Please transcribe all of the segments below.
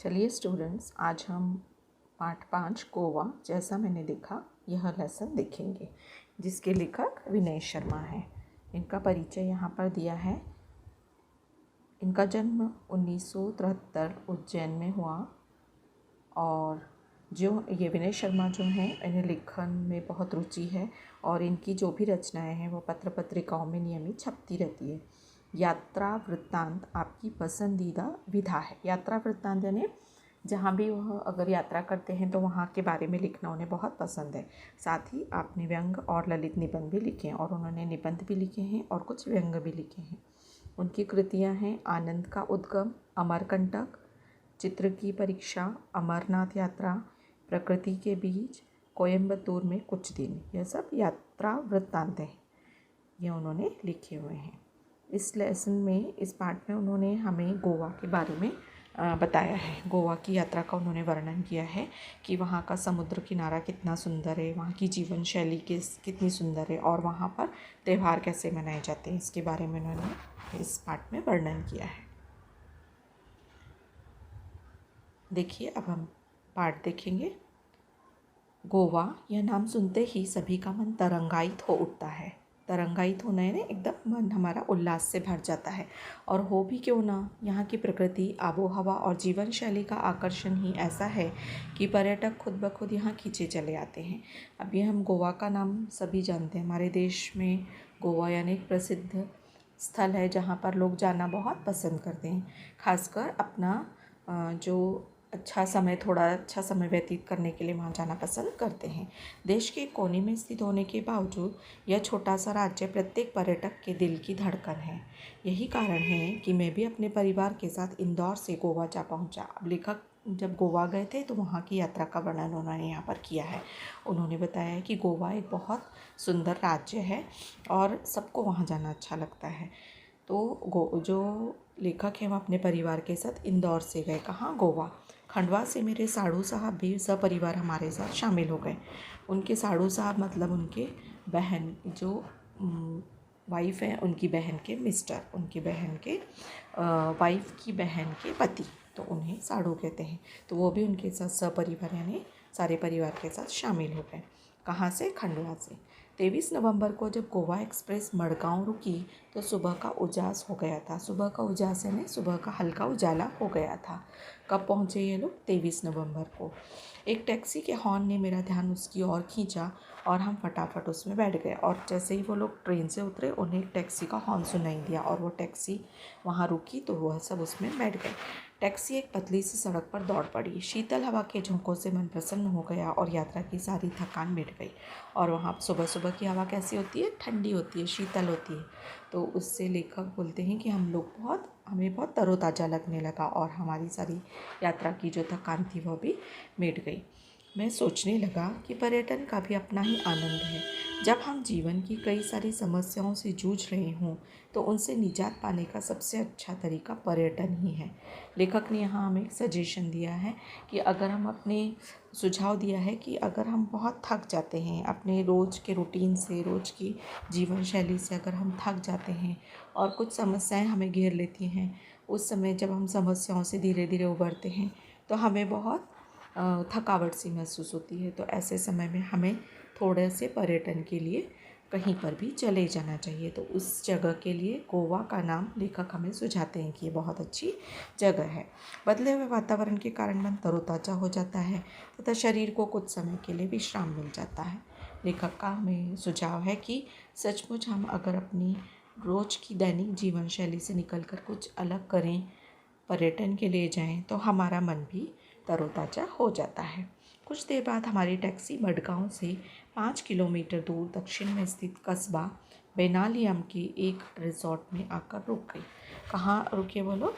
चलिए स्टूडेंट्स, आज हम पाठ 5 गोवा जैसा मैंने देखा यह लेसन देखेंगे, जिसके लेखक विनय शर्मा हैं। इनका परिचय यहाँ पर दिया है। इनका जन्म 1973 उज्जैन में हुआ और जो ये विनय शर्मा जो हैं, इन्हें लेखन में बहुत रुचि है और इनकी जो भी रचनाएं हैं वो पत्र पत्रिकाओं में नियमित छपती रहती है। यात्रा वृत्तांत आपकी पसंदीदा विधा है। यात्रा वृत्तांत यानी जहाँ भी वह अगर यात्रा करते हैं तो वहाँ के बारे में लिखना उन्हें बहुत पसंद है। साथ ही आपने व्यंग और ललित निबंध भी लिखे हैं और उन्होंने निबंध भी लिखे हैं और कुछ व्यंग भी लिखे हैं। उनकी कृतियाँ हैं आनंद का उद्गम, अमरकंटक, चित्र की परीक्षा, अमरनाथ यात्रा, प्रकृति के बीच, कोयम्बतूर में कुछ दिन। यह सब यात्रा वृत्तांत हैं, ये उन्होंने लिखे हुए हैं। इस लेसन में, इस पाठ में उन्होंने हमें गोवा के बारे में बताया है। गोवा की यात्रा का उन्होंने वर्णन किया है कि वहाँ का समुद्र किनारा कितना सुंदर है, वहाँ की जीवन शैली कितनी सुंदर है और वहाँ पर त्यौहार कैसे मनाए जाते हैं, इसके बारे में उन्होंने इस पाठ में वर्णन किया है। देखिए, अब हम पाठ देखेंगे। गोवा, यह नाम सुनते ही सभी का मन तरंगायित हो उठता है। तरंगायित होना है ना, एकदम मन हमारा उल्लास से भर जाता है। और हो भी क्यों ना, यहाँ की प्रकृति, आबो हवा और जीवन शैली का आकर्षण ही ऐसा है कि पर्यटक खुद ब खुद यहाँ खींचे चले आते हैं। अब ये हम गोवा का नाम सभी जानते हैं। हमारे देश में गोवा यानी एक प्रसिद्ध स्थल है जहाँ पर लोग जाना बहुत पसंद करते हैं, खासकर अपना जो थोड़ा अच्छा समय व्यतीत करने के लिए वहाँ जाना पसंद करते हैं। देश के कोने में स्थित होने के बावजूद यह छोटा सा राज्य प्रत्येक पर्यटक के दिल की धड़कन है। यही कारण है कि मैं भी अपने परिवार के साथ इंदौर से गोवा जा पहुँचा। अब लेखक जब गोवा गए थे तो वहाँ की यात्रा का वर्णन उन्होंने यहाँ पर किया है। उन्होंने बताया है कि गोवा एक बहुत सुंदर राज्य है और सबको वहाँ जाना अच्छा लगता है। तो जो लेखक हैं वो अपने परिवार के साथ इंदौर से गए। कहाँ? गोवा। खंडवा से मेरे साड़ू साहब भी सपरिवार हमारे साथ शामिल हो गए। उनके साड़ू साहब मतलब उनके बहन, जो वाइफ है, उनकी बहन के मिस्टर, उनकी बहन के वाइफ की बहन के पति, तो उन्हें साड़ू कहते हैं। तो वो भी उनके साथ सपरिवार यानी सारे परिवार के साथ शामिल हो गए। कहाँ से? खंडवा से। 23 नवंबर को जब गोवा एक्सप्रेस मडगांव रुकी तो सुबह का उजास हो गया था। सुबह का उजास यानी सुबह का हल्का उजाला हो गया था। कब पहुँचे ये लोग? 23 नवंबर को। एक टैक्सी के हॉर्न ने मेरा ध्यान उसकी ओर खींचा और हम फटाफट उसमें बैठ गए। और जैसे ही वो लोग ट्रेन से उतरे, उन्हें एक टैक्सी का हॉर्न सुनाई दिया और वो टैक्सी वहाँ रुकी तो वह सब उसमें बैठ गए। टैक्सी एक पतली सी सड़क पर दौड़ पड़ी। शीतल हवा के झोंकों से मन प्रसन्न हो गया और यात्रा की सारी थकान मिट गई। और वहाँ सुबह सुबह की हवा कैसी होती है? ठंडी होती है, शीतल होती है। तो उससे लेखक बोलते हैं कि हमें बहुत तरोताज़ा लगने लगा और हमारी सारी यात्रा की जो थकान थी वो भी मिट गई। मैं सोचने लगा कि पर्यटन का भी अपना ही आनंद है। जब हम जीवन की कई सारी समस्याओं से जूझ रहे हों तो उनसे निजात पाने का सबसे अच्छा तरीका पर्यटन ही है। लेखक ने यहाँ हमें सजेशन दिया है कि सुझाव दिया है कि अगर हम बहुत थक जाते हैं अपने रोज़ के रूटीन से, रोज़ की जीवन शैली से अगर हम थक जाते हैं और कुछ समस्याएं हमें घेर लेती हैं, उस समय जब हम समस्याओं से धीरे धीरे उबरते हैं तो हमें बहुत थकावट सी महसूस होती है। तो ऐसे समय में हमें थोड़े से पर्यटन के लिए कहीं पर भी चले जाना चाहिए। तो उस जगह के लिए गोवा का नाम लेखक हमें सुझाते हैं कि ये बहुत अच्छी जगह है। बदले हुए वातावरण के कारण मन तरोताज़ा हो जाता है तथा शरीर को कुछ समय के लिए विश्राम मिल जाता है। लेखक का हमें सुझाव है कि सचमुच हम अगर अपनी रोज़ की दैनिक जीवन शैली से निकलकर कुछ अलग करें, पर्यटन के लिए जाएं, तो हमारा मन भी तरोताज़ा हो जाता है। कुछ देर बाद हमारी टैक्सी मडगांव से 5 किलोमीटर दूर दक्षिण में स्थित कस्बा बेनालियम के एक रिजॉर्ट में आकर रुक गई। कहाँ रुके वो लोग?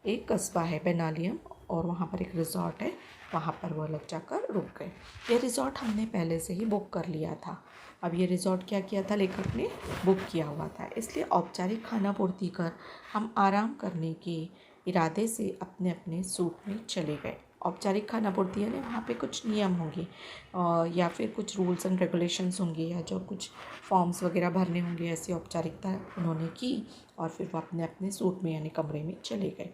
एक कस्बा है बेनालियम और वहाँ पर एक रिजॉर्ट है, वहाँ पर वो लोग जाकर रुक गए। ये रिजॉर्ट हमने पहले से ही बुक कर लिया था। अब ये रिजॉर्ट क्या किया था? लेखक ने बुक किया हुआ था, इसलिए औपचारिक खाना पूर्ति कर हम आराम करने के इरादे से अपने अपने सूट में चले गए। औपचारिक खाना पूर्ति यानी वहाँ पे कुछ नियम होंगे या फिर कुछ रूल्स एंड रेगुलेशंस होंगे या जो कुछ फॉर्म्स वगैरह भरने होंगे, ऐसी औपचारिकता उन्होंने की और फिर वो अपने अपने सूट में यानी कमरे में चले गए।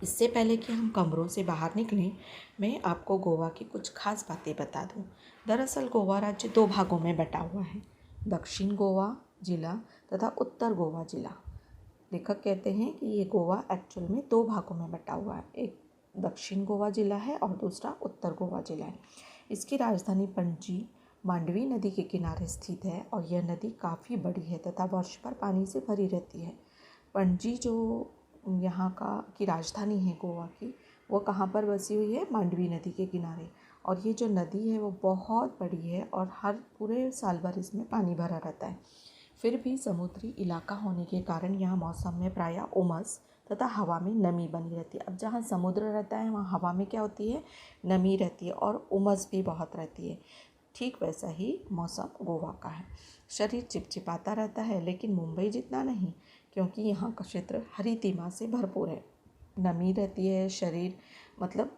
इससे पहले कि हम कमरों से बाहर निकलें, मैं आपको गोवा की कुछ खास बातें बता दूं। दरअसल गोवा राज्य 2 भागों में बटा हुआ है, दक्षिण गोवा जिला तथा उत्तर गोवा जिला। लेखक कहते हैं कि ये गोवा एक्चुअल में 2 भागों में बटा हुआ है, एक दक्षिण गोवा जिला है और दूसरा उत्तर गोवा जिला है। इसकी राजधानी पणजी मांडवी नदी के किनारे स्थित है और यह नदी काफ़ी बड़ी है तथा वर्ष भर पानी से भरी रहती है। पणजी जो यहाँ की राजधानी है गोवा की, वो कहाँ पर बसी हुई है? मांडवी नदी के किनारे। और ये जो नदी है वो बहुत बड़ी है और हर पूरे साल भर इसमें पानी भरा रहता है। फिर भी समुद्री इलाका होने के कारण यहाँ मौसम में प्रायः उमस तथा हवा में नमी बनी रहती है। अब जहाँ समुद्र रहता है वहाँ हवा में क्या होती है? नमी रहती है और उमस भी बहुत रहती है। ठीक वैसा ही मौसम गोवा का है। शरीर चिपचिपाता रहता है, लेकिन मुंबई जितना नहीं, क्योंकि यहाँ का क्षेत्र हरितिमा से भरपूर है। नमी रहती है, शरीर मतलब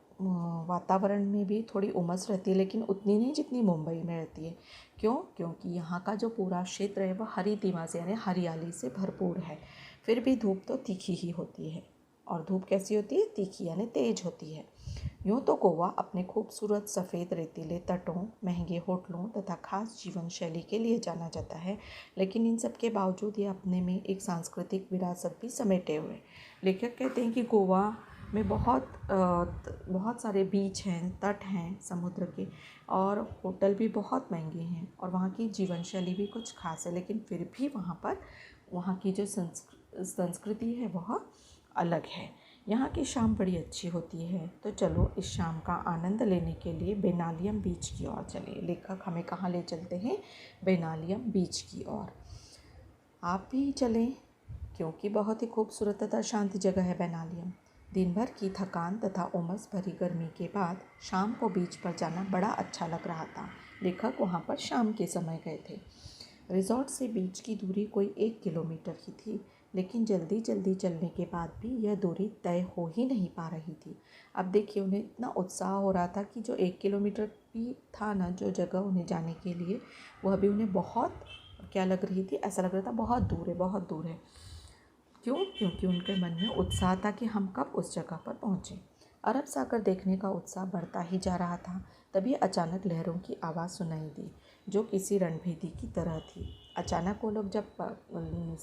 वातावरण में भी थोड़ी उमस रहती है, लेकिन उतनी नहीं जितनी मुंबई में रहती है। क्यों? क्योंकि यहाँ का जो पूरा क्षेत्र है वह हरितिमा से यानी हरियाली से भरपूर है। फिर भी धूप तो तीखी ही होती है। और धूप कैसी होती है? तीखी यानी तेज होती है। यूँ तो गोवा अपने खूबसूरत सफ़ेद रेतीले तटों, महंगे होटलों तथा खास जीवन शैली के लिए जाना जाता है, लेकिन इन सब के बावजूद ये अपने में एक सांस्कृतिक विरासत भी समेटे हुए। लेखक कहते हैं कि गोवा में बहुत सारे बीच हैं, तट हैं समुद्र के, और होटल भी बहुत महंगे हैं और वहाँ की जीवन शैली भी कुछ खास है, लेकिन फिर भी वहाँ की जो संस्कृति है वह अलग है। यहाँ की शाम बड़ी अच्छी होती है। तो चलो इस शाम का आनंद लेने के लिए बेनालियम बीच की ओर चलिए। लेखक हमें कहाँ ले चलते हैं? बेनालियम बीच की ओर। आप भी चलें, क्योंकि बहुत ही खूबसूरत तथा शांत जगह है बेनालियम। दिन भर की थकान तथा उमस भरी गर्मी के बाद शाम को बीच पर जाना बड़ा अच्छा लग रहा था। लेखक वहाँ पर शाम के समय गए थे। रिजॉर्ट से बीच की दूरी कोई 1 किलोमीटर ही थी, लेकिन जल्दी जल्दी चलने के बाद भी यह दूरी तय हो ही नहीं पा रही थी। अब देखिए, उन्हें इतना उत्साह हो रहा था कि जो 1 किलोमीटर भी था ना, जो जगह उन्हें जाने के लिए, वह भी उन्हें बहुत क्या लग रही थी? ऐसा लग रहा था बहुत दूर है, बहुत दूर है। क्यों? क्योंकि उनके मन में उत्साह था कि हम कब उस जगह पर पहुँचें। अरब सागर देखने का उत्साह बढ़ता ही जा रहा था। तभी अचानक लहरों की आवाज़ सुनाई दी, जो किसी रणभेदी की तरह थी। अचानक वो लोग जब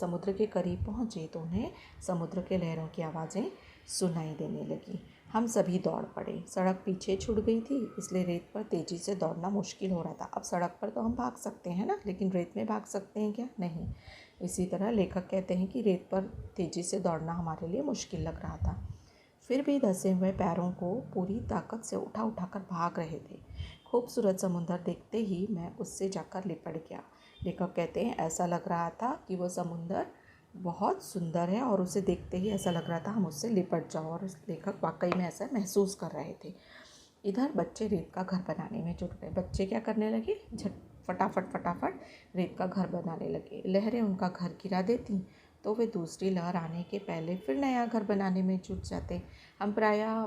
समुद्र के करीब पहुँचे तो उन्हें समुद्र के लहरों की आवाज़ें सुनाई देने लगी। हम सभी दौड़ पड़े। सड़क पीछे छूट गई थी, इसलिए रेत पर तेज़ी से दौड़ना मुश्किल हो रहा था। अब सड़क पर तो हम भाग सकते हैं ना, लेकिन रेत में भाग सकते हैं क्या? नहीं। इसी तरह लेखक कहते हैं कि रेत पर तेज़ी से दौड़ना हमारे लिए मुश्किल लग रहा था। फिर भी धंसे हुए पैरों को पूरी ताकत से उठा कर भाग रहे थे। खूबसूरत समुद्र देखते ही मैं उससे जाकर लिपट गया। लेखक कहते हैं ऐसा लग रहा था कि वो समुद्र बहुत सुंदर है और उसे देखते ही ऐसा लग रहा था हम उससे लिपट जाओ, और लेखक वाकई में ऐसा महसूस कर रहे थे। इधर बच्चे रेत का घर बनाने में जुट गए। बच्चे क्या करने लगे? फटाफट रेत का घर बनाने लगे। लहरें उनका घर गिरा देती तो वे दूसरी लहर आने के पहले फिर नया घर बनाने में जुट जाते। हम प्रायः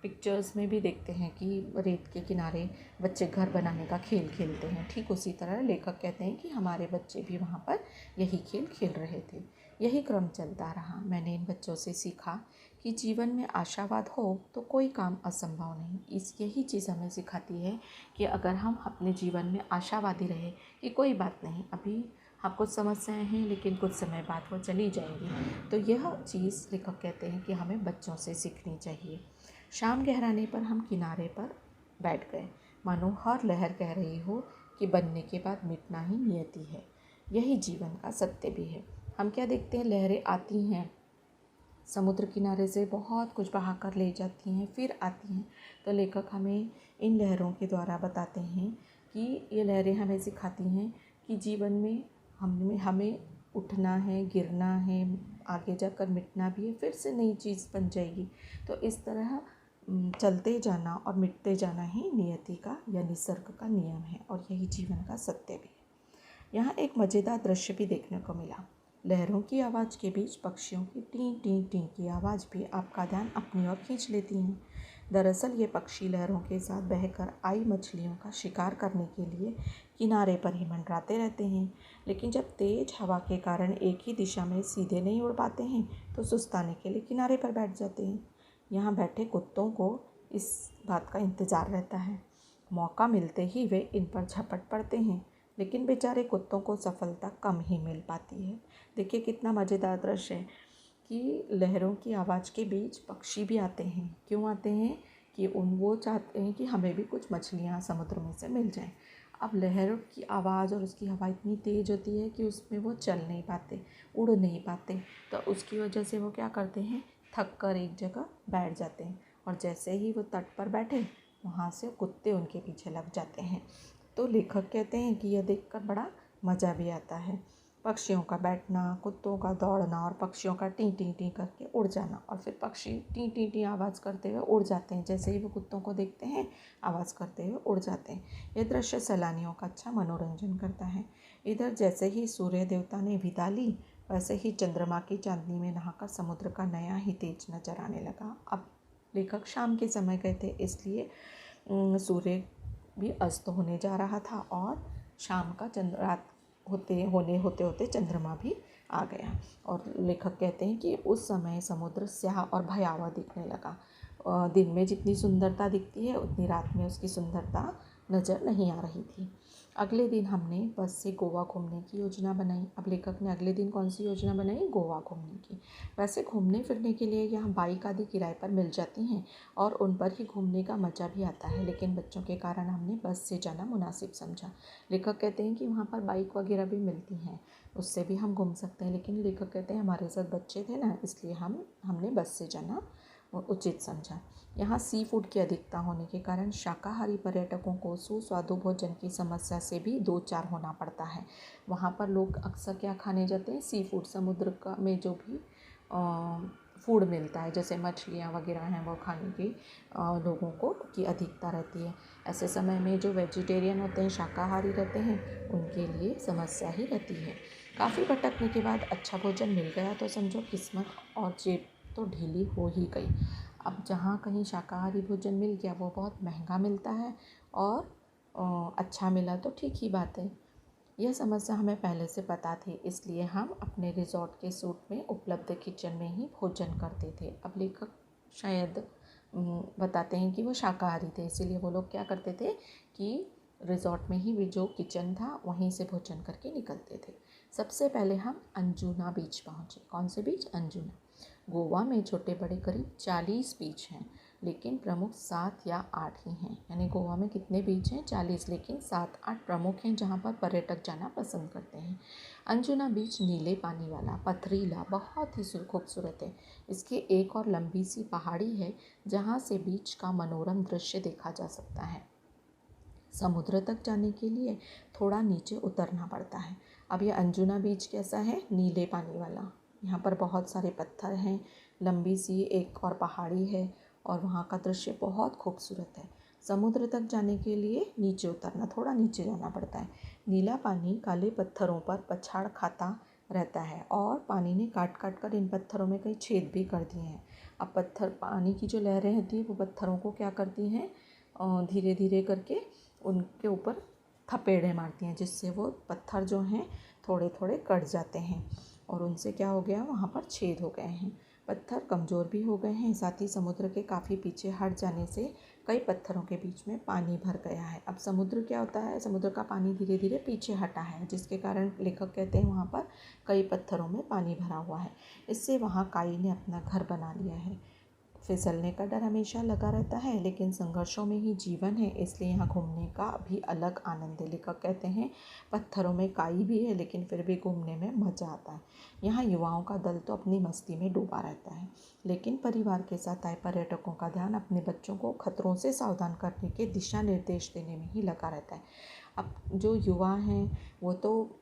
पिक्चर्स में भी देखते हैं कि रेत के किनारे बच्चे घर बनाने का खेल खेलते हैं। ठीक उसी तरह लेखक कहते हैं कि हमारे बच्चे भी वहाँ पर यही खेल खेल रहे थे। यही क्रम चलता रहा। मैंने इन बच्चों से सीखा कि जीवन में आशावाद हो तो कोई काम असंभव नहीं। यही चीज़ हमें सिखाती है कि अगर हम अपने जीवन में आशावादी रहे कि कोई बात नहीं, अभी हाँ कुछ समस्याएं हैं लेकिन कुछ समय बाद वो चली जाएंगी। तो यह चीज़ लेखक कहते हैं कि हमें बच्चों से सीखनी चाहिए। शाम गहराने पर हम किनारे पर बैठ गए, मानो हर लहर कह रही हो कि बनने के बाद मिटना ही नियति है। यही जीवन का सत्य भी है। हम क्या देखते हैं? लहरें आती हैं, समुद्र किनारे से बहुत कुछ बहा कर ले जाती हैं, फिर आती हैं। तो लेखक हमें इन लहरों के द्वारा बताते हैं कि ये लहरें हमें सिखाती हैं कि जीवन में हमें उठना है, गिरना है, आगे जाकर मिटना भी है, फिर से नई चीज़ बन जाएगी। तो इस तरह चलते जाना और मिटते जाना ही नियति का या निसर्ग का नियम है, और यही जीवन का सत्य भी है। यहाँ एक मज़ेदार दृश्य भी देखने को मिला। लहरों की आवाज़ के बीच पक्षियों की टीं टीं टीं की आवाज़ भी आपका ध्यान अपनी ओर खींच लेती हैं। दरअसल ये पक्षी लहरों के साथ बहकर आई मछलियों का शिकार करने के लिए किनारे पर ही मंडराते रहते हैं, लेकिन जब तेज हवा के कारण एक ही दिशा में सीधे नहीं उड़ पाते हैं तो सुस्ताने के लिए किनारे पर बैठ जाते हैं। यहाँ बैठे कुत्तों को इस बात का इंतज़ार रहता है। मौका मिलते ही वे इन पर झपट पड़ते हैं, लेकिन बेचारे कुत्तों को सफलता कम ही मिल पाती है। देखिए कितना मज़ेदार दृश्य है कि लहरों की आवाज़ के बीच पक्षी भी आते हैं। क्यों आते हैं? कि वो चाहते हैं कि हमें भी कुछ मछलियाँ समुद्र में से मिल जाएं। अब लहरों की आवाज़ और उसकी हवा इतनी तेज़ होती है कि उसमें वो चल नहीं पाते, उड़ नहीं पाते, तो उसकी वजह से वो क्या करते हैं, थक कर एक जगह बैठ जाते हैं। और जैसे ही वो तट पर बैठे, वहाँ से कुत्ते उनके पीछे लग जाते हैं। तो लेखक कहते हैं कि यह देखकर बड़ा मज़ा भी आता है। पक्षियों का बैठना, कुत्तों का दौड़ना और पक्षियों का टी टी टी करके उड़ जाना, और फिर पक्षी टी टी टी आवाज़ करते हुए उड़ जाते हैं। जैसे ही वो कुत्तों को देखते हैं, आवाज़ करते हुए उड़ जाते हैं। यह दृश्य सैलानियों का अच्छा मनोरंजन करता है। इधर जैसे ही सूर्य देवता ने विदा ली, वैसे ही चंद्रमा की चांदनी में नहाकर समुद्र का नया ही तेज नजर आने लगा। अब लेखक शाम के समय गए थे, इसलिए सूर्य भी अस्त होने जा रहा था और शाम का रात होते होते चंद्रमा भी आ गया। और लेखक कहते हैं कि उस समय समुद्र स्याह और भयावह दिखने लगा। दिन में जितनी सुंदरता दिखती है, उतनी रात में उसकी सुंदरता नज़र नहीं आ रही थी। अगले दिन हमने बस से गोवा घूमने की योजना बनाई। अब लेखक ने अगले दिन कौन सी योजना बनाई? गोवा घूमने की। वैसे घूमने फिरने के लिए यहाँ बाइक आदि किराए पर मिल जाती हैं और उन पर ही घूमने का मज़ा भी आता है, लेकिन बच्चों के कारण हमने बस से जाना मुनासिब समझा। लेखक कहते हैं कि वहाँ पर बाइक वगैरह भी मिलती हैं, उससे भी हम घूम सकते हैं, लेकिन लेखक कहते हैं हमारे साथ बच्चे थे ना, इसलिए हमने बस से जाना उचित समझा। यहाँ सी फूड की अधिकता होने के कारण शाकाहारी पर्यटकों को सुस्वादु भोजन की समस्या से भी दो चार होना पड़ता है। वहाँ पर लोग अक्सर क्या खाने जाते हैं? सी फूड, समुद्र का में जो भी फूड मिलता है, जैसे मछलियाँ वगैरह हैं, वो खाने की लोगों को की अधिकता रहती है। ऐसे समय में जो वेजिटेरियन होते हैं, शाकाहारी रहते हैं, उनके लिए समस्या ही रहती है। काफ़ी भटकने के बाद अच्छा भोजन मिल गया तो समझो किस्मत और जेब तो ढीली हो ही गई। अब जहाँ कहीं शाकाहारी भोजन मिल गया वो बहुत महंगा मिलता है, और अच्छा मिला तो ठीक ही बात है। यह समस्या हमें पहले से पता थी, इसलिए हम अपने रिजॉर्ट के सूट में उपलब्ध किचन में ही भोजन करते थे। अब लेखक शायद बताते हैं कि वो शाकाहारी थे, इसीलिए वो लोग क्या करते थे कि रिजॉर्ट में ही जो किचन था वहीं से भोजन करके निकलते थे। सबसे पहले हम अंजुना बीच पहुँचे। कौन से बीच? अंजुना। गोवा में छोटे बड़े करीब 40 बीच हैं, लेकिन प्रमुख 7 या 8 ही हैं। यानी गोवा में कितने बीच हैं? 40, लेकिन 7-8 प्रमुख हैं जहाँ पर पर्यटक जाना पसंद करते हैं। अंजुना बीच नीले पानी वाला, पथरीला, बहुत ही खूबसूरत है। इसकी एक और लंबी सी पहाड़ी है जहाँ से बीच का मनोरम दृश्य देखा जा सकता है। समुद्र तक जाने के लिए थोड़ा नीचे उतरना पड़ता है। अब यह अंजुना बीच कैसा है? नीले पानी वाला। यहाँ पर बहुत सारे पत्थर हैं, लंबी सी एक और पहाड़ी है, और वहाँ का दृश्य बहुत खूबसूरत है। समुद्र तक जाने के लिए नीचे उतरना, थोड़ा नीचे जाना पड़ता है। नीला पानी काले पत्थरों पर पछाड़ खाता रहता है, और पानी ने काट काट कर इन पत्थरों में कई छेद भी कर दिए हैं। अब पानी की जो लहरें होती हैं वो पत्थरों को क्या करती हैं? धीरे धीरे करके उनके ऊपर थपेड़े मारती हैं, जिससे वो पत्थर जो हैं थोड़े थोड़े कट जाते हैं, और उनसे क्या हो गया? वहाँ पर छेद हो गए हैं, पत्थर कमज़ोर भी हो गए हैं। साथ ही समुद्र के काफ़ी पीछे हट जाने से कई पत्थरों के बीच में पानी भर गया है। अब समुद्र क्या होता है? समुद्र का पानी धीरे धीरे पीछे हटा है, जिसके कारण लेखक कहते हैं वहाँ पर कई पत्थरों में पानी भरा हुआ है। इससे वहाँ काई ने अपना घर बना लिया है। फिसलने का डर हमेशा लगा रहता है, लेकिन संघर्षों में ही जीवन है, इसलिए यहाँ घूमने का भी अलग आनंद है। लेखक कहते हैं पत्थरों में काई भी है, लेकिन फिर भी घूमने में मज़ा आता है। यहाँ युवाओं का दल तो अपनी मस्ती में डूबा रहता है, लेकिन परिवार के साथ आए पर्यटकों का ध्यान अपने बच्चों को खतरों से सावधान करने के दिशा निर्देश देने में ही लगा रहता है। अब जो युवा हैं वो तो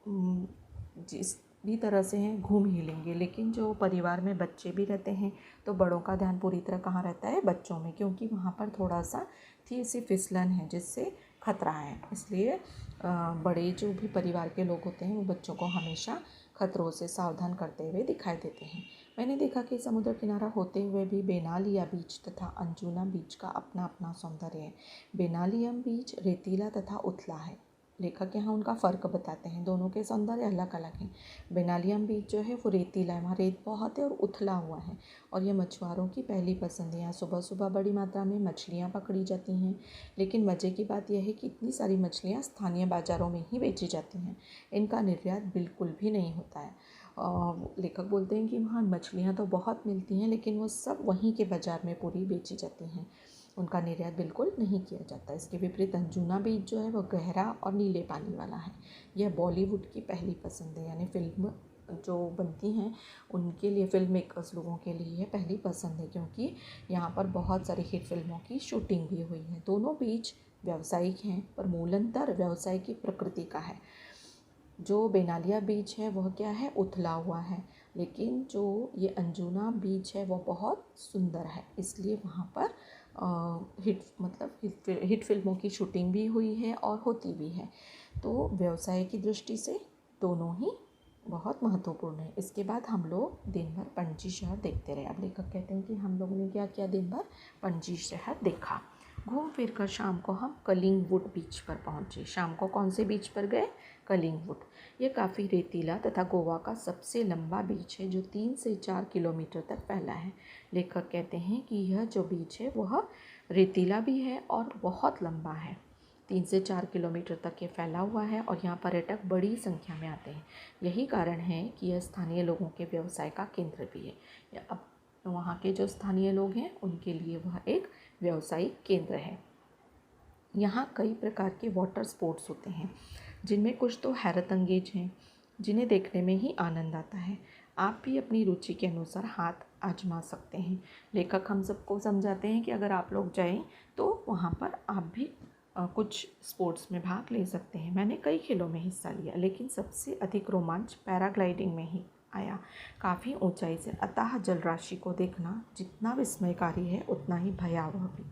जिस भी तरह से हैं घूम ही लेंगे, लेकिन जो परिवार में बच्चे भी रहते हैं तो बड़ों का ध्यान पूरी तरह कहाँ रहता है? बच्चों में, क्योंकि वहाँ पर थोड़ा सा थी सी फिसलन है जिससे खतरा है। इसलिए बड़े जो भी परिवार के लोग होते हैं वो बच्चों को हमेशा खतरों से सावधान करते हुए दिखाई देते हैं। मैंने देखा कि समुद्र किनारा होते हुए भी बेनालिया बीच तथा अंजुना बीच का अपना अपना सौंदर्य है। बेनालियम बीच रेतीला तथा उथला है। लेखक यहाँ उनका फ़र्क बताते हैं, दोनों के सौंदर्य अलग अलग हैं। बेनालियम बीच जो है वो रेतीला है, वहाँ रेत बहुत है और उथला हुआ है, और ये मछुआरों की पहली पसंद है। यहाँ सुबह सुबह बड़ी मात्रा में मछलियाँ पकड़ी जाती हैं, लेकिन मज़े की बात यह है कि इतनी सारी मछलियाँ स्थानीय बाज़ारों में ही बेची जाती हैं, इनका निर्यात बिल्कुल भी नहीं होता है। लेखक बोलते हैं कि वहाँ मछलियाँ तो बहुत मिलती हैं, लेकिन वो सब वहीं के बाज़ार में पूरी बेची जाती हैं, उनका निर्यात बिल्कुल नहीं किया जाता। इसके विपरीत अंजुना बीच जो है वो गहरा और नीले पानी वाला है। यह बॉलीवुड की पहली पसंद है, यानी फिल्म जो बनती हैं उनके लिए, फिल्म मेकर्स लोगों के लिए यह पहली पसंद है, क्योंकि यहाँ पर बहुत सारी हिट फिल्मों की शूटिंग भी हुई है। दोनों बीच व्यावसायिक हैं, पर मूलतः व्यवसाय की प्रकृति का है। जो बेनालिया बीच है वह क्या है, उथला हुआ है, लेकिन जो ये अंजुना बीच है वो बहुत सुंदर है, इसलिए वहाँ पर हिट फिल्मों की शूटिंग भी हुई है और होती भी है। तो व्यवसाय की दृष्टि से दोनों ही बहुत महत्वपूर्ण है। इसके बाद हम लोग दिन भर पणजी शहर देखते रहे। अब लेखक कहते हैं कि हम लोगों ने क्या किया, दिन भर पणजी शहर देखा। घूम फिर कर शाम को हम कलिंगवुड बीच पर पहुँचे। शाम को कौन से बीच पर गए, कलिंगवुड। ये काफ़ी रेतीला तथा गोवा का सबसे लंबा बीच है, जो 3 से 4 किलोमीटर तक फैला है। लेखक कहते हैं कि यह जो बीच है वह रेतीला भी है और बहुत लंबा है, 3 से 4 किलोमीटर तक ये फैला हुआ है, और यहाँ पर्यटक बड़ी संख्या में आते हैं। यही कारण है कि यह स्थानीय लोगों के व्यवसाय का केंद्र भी है। अब वहाँ के जो स्थानीय लोग हैं उनके लिए वह एक व्यावसायिक केंद्र है। यहाँ कई प्रकार के वाटर स्पोर्ट्स होते हैं, जिनमें कुछ तो हैरत अंगेज हैं, जिन्हें देखने में ही आनंद आता है। आप भी अपनी रुचि के अनुसार हाथ आजमा सकते हैं। लेखक हम सबको समझाते हैं कि अगर आप लोग जाएं तो वहाँ पर आप भी कुछ स्पोर्ट्स में भाग ले सकते हैं। मैंने कई खेलों में हिस्सा लिया, लेकिन सबसे अधिक रोमांच पैराग्लाइडिंग में ही आया। काफ़ी ऊंचाई से अथाह जल राशि को देखना जितना विस्मयकारी है, उतना ही भयावह भी।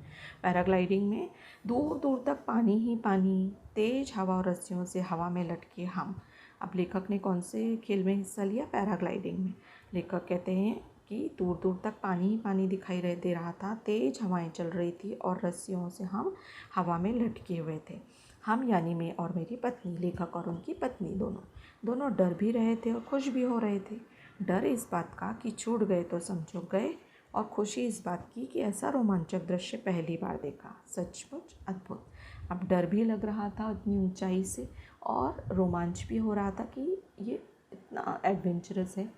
पैराग्लाइडिंग में दूर दूर तक पानी ही पानी, तेज हवा और रस्सियों से हवा में लटके हम। अब लेखक ने कौन से खेल में हिस्सा लिया, पैराग्लाइडिंग में। लेखक कहते हैं कि दूर दूर तक पानी ही पानी दिखाई दे रहा था, तेज हवाएं चल रही थी और रस्सियों से हम हवा में लटके हुए थे। हम यानी मैं और मेरी पत्नी, लेखक और उनकी पत्नी, दोनों डर भी रहे थे और खुश भी हो रहे थे। डर इस बात का कि छूट गए तो समझो गए, और खुशी इस बात की कि ऐसा रोमांचक दृश्य पहली बार देखा, सचमुच अद्भुत। अब डर भी लग रहा था इतनी ऊंचाई से, और रोमांच भी हो रहा था कि ये इतना एडवेंचरस है।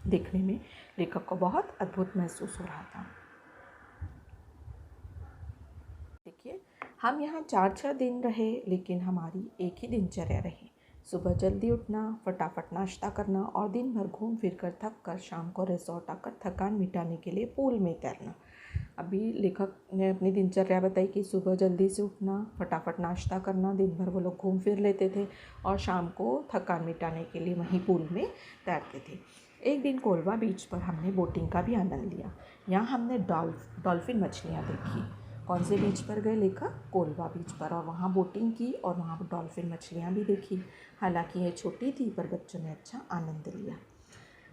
देखने में लेखक को बहुत अद्भुत महसूस हो रहा था। देखिए, हम यहाँ 4-6 दिन रहे, लेकिन हमारी एक ही दिनचर्या रही। सुबह जल्दी उठना, फटाफट नाश्ता करना और दिन भर घूम फिर कर थक कर शाम को रिसोर्ट आकर थकान मिटाने के लिए पूल में तैरना। अभी लेखक ने अपनी दिनचर्या बताई कि सुबह जल्दी से उठना, फटाफट नाश्ता करना, दिन भर वो लोग घूम फिर लेते थे और शाम को थकान मिटाने के लिए वहीं पूल में तैरते थे। एक दिन कोलवा बीच पर हमने बोटिंग का भी आनंद लिया। यहाँ हमने डॉल्फिन मछलियाँ देखी। कौन से बीच पर गए लेखक, कोलवा बीच पर, और वहाँ बोटिंग की और वहाँ डॉल्फिन मछलियाँ भी देखी। हालांकि ये छोटी थी, पर बच्चों ने अच्छा आनंद लिया।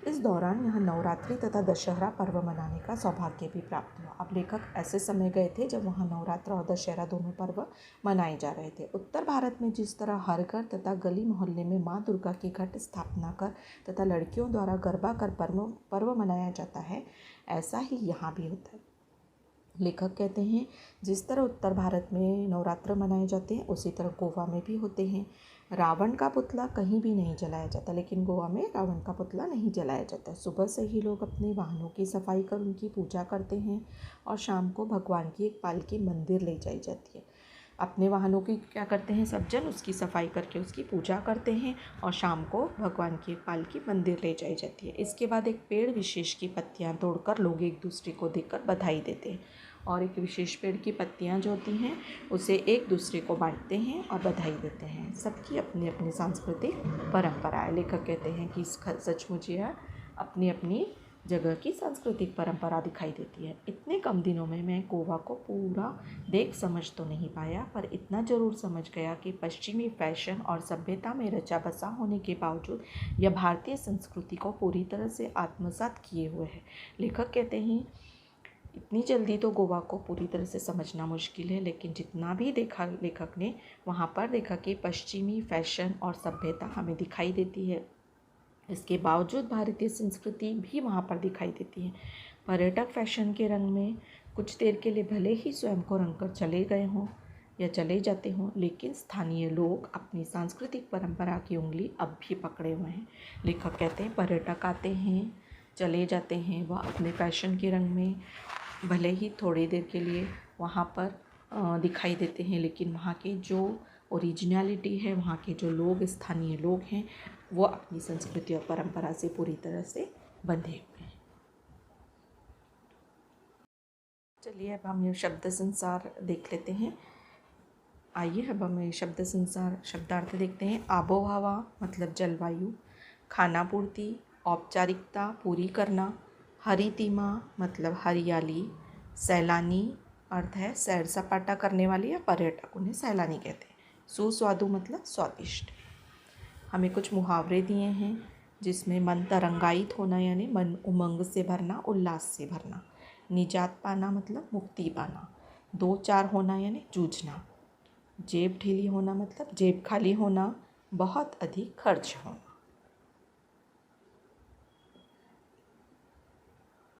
इस दौरान यहाँ नवरात्रि तथा दशहरा पर्व मनाने का सौभाग्य भी प्राप्त हुआ। अब लेखक ऐसे समय गए थे जब वहाँ नवरात्र और दशहरा दोनों पर्व मनाए जा रहे थे। उत्तर भारत में जिस तरह हर घर तथा गली मोहल्ले में माँ दुर्गा की घट स्थापना कर तथा लड़कियों द्वारा गरबा कर पर्व मनाया जाता है, ऐसा ही यहाँ भी होता है। लेखक कहते हैं जिस तरह उत्तर भारत में नवरात्र मनाए जाते हैं, उसी तरह गोवा में भी होते हैं। रावण का पुतला कहीं भी नहीं जलाया जाता, लेकिन गोवा में रावण का पुतला नहीं जलाया जाता। सुबह से ही लोग अपने वाहनों की सफाई कर उनकी पूजा करते हैं, और शाम को भगवान की एक पालकी मंदिर ले जाई जाती है। अपने वाहनों की क्या करते हैं सब जन, उसकी सफाई करके उसकी पूजा करते हैं, और शाम को भगवान की एक पालकी मंदिर ले जाई जाती है। इसके बाद एक पेड़ विशेष की पत्तियां तोड़कर लोग एक दूसरे को देखकर बधाई देते हैं, और एक विशेष पेड़ की पत्तियां जो होती हैं उसे एक दूसरे को बांटते हैं और बधाई देते हैं। सबकी अपनी अपनी सांस्कृतिक परंपरा है। लेखक कहते हैं कि सचमुच यह अपनी अपनी जगह की सांस्कृतिक परंपरा दिखाई देती है। इतने कम दिनों में मैं गोवा को पूरा देख समझ तो नहीं पाया, पर इतना ज़रूर समझ गया कि पश्चिमी फैशन और सभ्यता में रचा बसा होने के बावजूद यह भारतीय संस्कृति को पूरी तरह से आत्मसात किए हुए है। लेखक कहते हैं इतनी जल्दी तो गोवा को पूरी तरह से समझना मुश्किल है, लेकिन जितना भी देखा लेखक ने वहाँ पर देखा कि पश्चिमी फैशन और सभ्यता हमें दिखाई देती है। इसके बावजूद भारतीय संस्कृति भी वहाँ पर दिखाई देती है। पर्यटक फैशन के रंग में कुछ देर के लिए भले ही स्वयं को रंग कर चले गए हों या चले जाते हों, लेकिन स्थानीय लोग अपनी सांस्कृतिक परंपरा की उंगली अब भी पकड़े हुए हैं। लेखक कहते हैं पर्यटक आते हैं चले जाते हैं, वह अपने फैशन के रंग में भले ही थोड़ी देर के लिए वहाँ पर दिखाई देते हैं, लेकिन वहाँ के जो ओरिजिनलिटी है, वहाँ के जो लोग स्थानीय लोग हैं, वो अपनी संस्कृति और परंपरा से पूरी तरह से बंधे हुए हैं। चलिए अब हम ये शब्द संसार देख लेते हैं। आइए अब हम ये शब्द संसार शब्दार्थ देखते हैं। आबो हवा मतलब जलवायु, खाना पूर्ति औपचारिकता पूरी करना, हरितिमा मतलब हरियाली, सैलानी अर्थ है सैर सपाटा करने वाले या पर्यटक, उन्हें सैलानी कहते हैं। सुस्वादु मतलब स्वादिष्ट। हमें कुछ मुहावरे दिए हैं जिसमें मन तरंगायित होना यानी मन उमंग से भरना, उल्लास से भरना। निजात पाना मतलब मुक्ति पाना। दो चार होना यानी जूझना। जेब ढीली होना मतलब जेब खाली होना, बहुत अधिक खर्च होना।